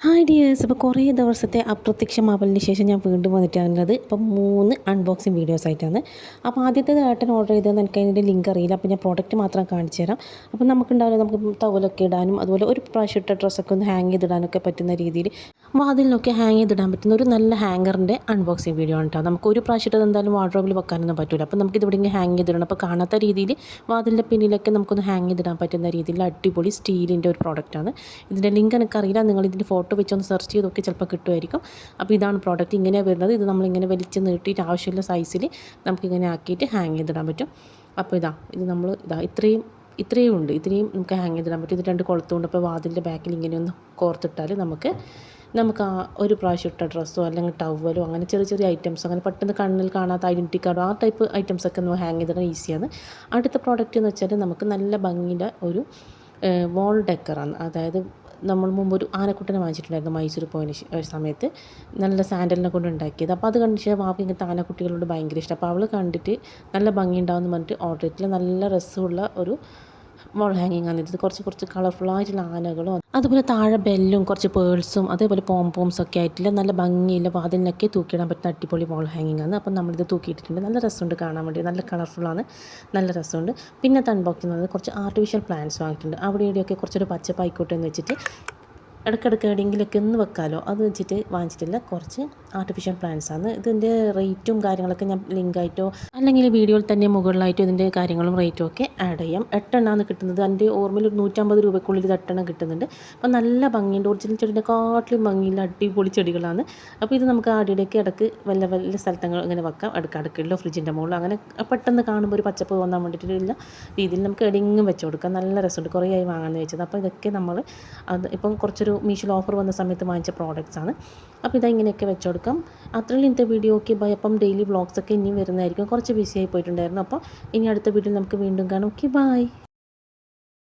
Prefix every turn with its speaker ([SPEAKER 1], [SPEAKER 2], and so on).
[SPEAKER 1] Hi dears, അപ്പോൾ കുറേ ദിവസത്തെ അപ്രത്യക്ഷമാവലിന് ശേഷം ഞാൻ വീണ്ടും വന്നിട്ടാണുള്ളത്. ഇപ്പം 3 അൺബോക്സിങ് വീഡിയോസ് ആയിട്ടാണ്. അപ്പോൾ ആദ്യത്തേത് ഏട്ടൻ ഓർഡർ ചെയ്തതെന്ന് എനിക്ക് അതിൻ്റെ ലിങ്ക് അറിയില്ല. അപ്പോൾ ഞാൻ പ്രോഡക്റ്റ് മാത്രം കാണിച്ചു തരാം. അപ്പോൾ നമുക്കുണ്ടാവില്ല, നമുക്ക് ടവലൊക്കെ ഇടാനും അതുപോലെ ഒരു പ്രാവശ്യം ഇട്ട ഡ്രസ്സൊക്കെ ഒന്ന് ഹാങ് ചെയ്തിടാനൊക്കെ പറ്റുന്ന രീതിയിൽ വാതിലിനൊക്കെ ഹാങ് ചെയ്തിടാൻ പറ്റുന്ന ഒരു നല്ല ഹാങ്ങറിൻ്റെ അൺബോക്സിങ് വീഡിയോ ആണ് കേട്ടോ. നമുക്ക് ഒരു പ്രാവശ്യം ഇട്ടത് എന്തായാലും വാർഡ്രോബിൽ വെക്കാനൊന്നും പറ്റില്ല. അപ്പോൾ നമുക്കിത് ഇവിടെ ഇങ്ങനെ ഹാങ് ചെയ്തിടണം. അപ്പോൾ കാണാത്ത രീതിയിൽ വാതിലിൻ്റെ പിന്നിലൊക്കെ നമുക്കൊന്ന് ഹാങ് ചെയ്തിടാൻ പറ്റുന്ന രീതിയിൽ അടിപൊളി സ്റ്റീലിൻ്റെ ഒരു പ്രോഡക്റ്റാണ്. ഇതിൻ്റെ ലിങ്ക് എനിക്കറിയില്ല, നിങ്ങൾ ഇതിൻ്റെ ഫോട്ടോ വെച്ചൊന്ന് സെർച്ച് ചെയ്ത് നോക്കി ചിലപ്പോൾ കിട്ടുമായിരിക്കും. അപ്പോൾ ഇതാണ് പ്രോഡക്റ്റ്, ഇങ്ങനെയാണ് വരുന്നത്. ഇത് നമ്മളിങ്ങനെ വലിച്ച് നീട്ടിയിട്ട് ആവശ്യമുള്ള സൈസിൽ നമുക്കിങ്ങനെ ആക്കിയിട്ട് ഹാങ് ചെയ്തിടാൻ പറ്റും. അപ്പോൾ ഇത് നമ്മൾ ഇത്രയും ഉണ്ട്, ഇത്രയും നമുക്ക് ഹാങ് ചെയ്തിടാൻ പറ്റും. ഇത് 2 കൊളുത്തുകൊണ്ട് ഇപ്പോൾ വാതിലിൻ്റെ ബാക്കിൽ ഇങ്ങനെ ഒന്ന് കോർത്തിട്ടാൽ നമുക്ക് ആ ഒരു പ്രാവശ്യം ഇട്ട ഡ്രസ്സോ അല്ലെങ്കിൽ ടവലോ അങ്ങനെ ചെറിയ ചെറിയ ഐറ്റംസ്, അങ്ങനെ പെട്ടെന്ന് കണ്ണിൽ കാണാത്ത ഐഡൻറ്റിറ്റി കാർഡോ ആ ടൈപ്പ് ഐറ്റംസൊക്കെ നമ്മൾ ഹാങ് ചെയ്തിടാൻ ഈസിയാണ്. അടുത്ത പ്രോഡക്റ്റ് എന്ന് വെച്ചാൽ നമുക്ക് നല്ല ഭംഗിയുടെ ഒരു വാൾ ഡെക്കറാണ്. അതായത് നമ്മൾ മുമ്പ് ഒരു ആനക്കുട്ടനെ വാങ്ങിച്ചിട്ടുണ്ടായിരുന്നു മൈസൂർ പോയതിന് സമയത്ത്, നല്ല സാൻഡലിനെ കൊണ്ട് ഉണ്ടാക്കിയത്. അപ്പോൾ അത് കണ്ടിട്ട് വാപ്പ ഇങ്ങനത്തെ ആനക്കുട്ടികളോട് ഭയങ്കര ഇഷ്ടം. അപ്പോൾ അവൾ കണ്ടിട്ട് നല്ല ഭംഗി ഉണ്ടാവും എന്ന് പറഞ്ഞിട്ട് ഓർഡർ ചെയ്തിട്ടുള്ള നല്ല രസമുള്ള ഒരു വാൾ ഹാങ്ങിങ് ആണ് ഇത്. കുറച്ച് കളർഫുള്ളായിട്ടുള്ള ആനകളും അതുപോലെ താഴെ ബെല്ലും കുറച്ച് പേഴ്സും അതേപോലെ പോംപോംസും ഒക്കെ ആയിട്ടുള്ള നല്ല ഭംഗിയില്ല വാതിലിനൊക്കെ തൂക്കിയിടാൻ പറ്റുന്ന അടിപൊളി വാൾ ഹാങ്ങിങ് ആണ്. അപ്പം നമ്മളിത് തൂക്കിയിട്ടിട്ടുണ്ട്. നല്ല രസമുണ്ട് കാണാൻ വേണ്ടി, നല്ല കളർഫുള്ളാണ്, നല്ല രസമുണ്ട്. പിന്നെ അൺബോക്സ് ചെയ്യുന്നത് കുറച്ച് ആർട്ടിഫിഷ്യൽ പ്ലാന്റ്സ് വാങ്ങിയിട്ടുണ്ട്. അവിടെ ഇവിടെയൊക്കെ കുറച്ചൊരു പച്ചപ്പായിക്കോട്ടെ എന്ന് വെച്ചിട്ട് ഇടയ്ക്കിടയ്ക്ക് എവിടെയെങ്കിലൊക്കെ ഒന്ന് വെക്കാമല്ലോ, അത് വെച്ചിട്ട് വാങ്ങിച്ചിട്ടില്ല കുറച്ച് ആർട്ടിഫിഷ്യൽ പ്ലാന്റ്സ് ആണ്. ഇതിൻ്റെ റേറ്റും കാര്യങ്ങളൊക്കെ ഞാൻ ലിങ്കായിട്ടോ അല്ലെങ്കിൽ വീഡിയോയിൽ തന്നെ മുകളിലായിട്ടോ ഇതിൻ്റെ കാര്യങ്ങളും റേറ്റും ഒക്കെ ആഡ് ചെയ്യാം. 8 എണ്ണമാണ് കിട്ടുന്നത്. എൻ്റെ ഓർമ്മയിൽ ഒരു 150 രൂപയ്ക്കുള്ളിൽ ഇത് 8 എണ്ണം കിട്ടുന്നുണ്ട്. അപ്പോൾ നല്ല ഭംഗിയുണ്ട്, ഒറിജിനൽ ചെടീൻ്റെ കാട്ടിലും ഭംഗിയുള്ള അടിപൊളി ചെടികളാണ്. അപ്പോൾ ഇത് നമുക്ക് അടിയിലേക്ക് ഇടയ്ക്ക് വല്ല വല്ല സ്ഥലത്തങ്ങൾ ഇങ്ങനെ വെക്കാം, അടുക്കളോ ഫ്രിഡ്ജിൻ്റെ മുകളിൽ അങ്ങനെ പെട്ടെന്ന് കാണുമ്പോൾ ഒരു പച്ചപ്പ് തോന്നാൻ വേണ്ടിയിട്ടുള്ള രീതിയിൽ നമുക്ക് എവിടെയെങ്കിലും വെച്ച് കൊടുക്കാം. നല്ല രസമുണ്ട്, കുറേ ആയി വാങ്ങാമെന്ന് വെച്ചത്. അപ്പോൾ ഇതൊക്കെ നമ്മൾ ഇപ്പം കുറച്ചൊരു മീഷോയിൽ ഓഫർ വന്ന സമയത്ത് വാങ്ങിച്ച പ്രോഡക്റ്റ്സ് ആണ്. അപ്പോൾ ഇതെങ്ങനെയൊക്കെ വെച്ച് കൊടുക്കാം. അത്രയും ഇന്നത്തെ വീഡിയോ ഓക്കെ ബൈ. അപ്പം ഡെയിലി വ്ളോഗ്സൊക്കെ ഇനിയും വരുന്നതായിരിക്കും. കുറച്ച് ബിസി ആയി പോയിട്ടുണ്ടായിരുന്നു. അപ്പോൾ ഇനി അടുത്ത വീഡിയോ നമുക്ക് വീണ്ടും കാണാം. Okay bye.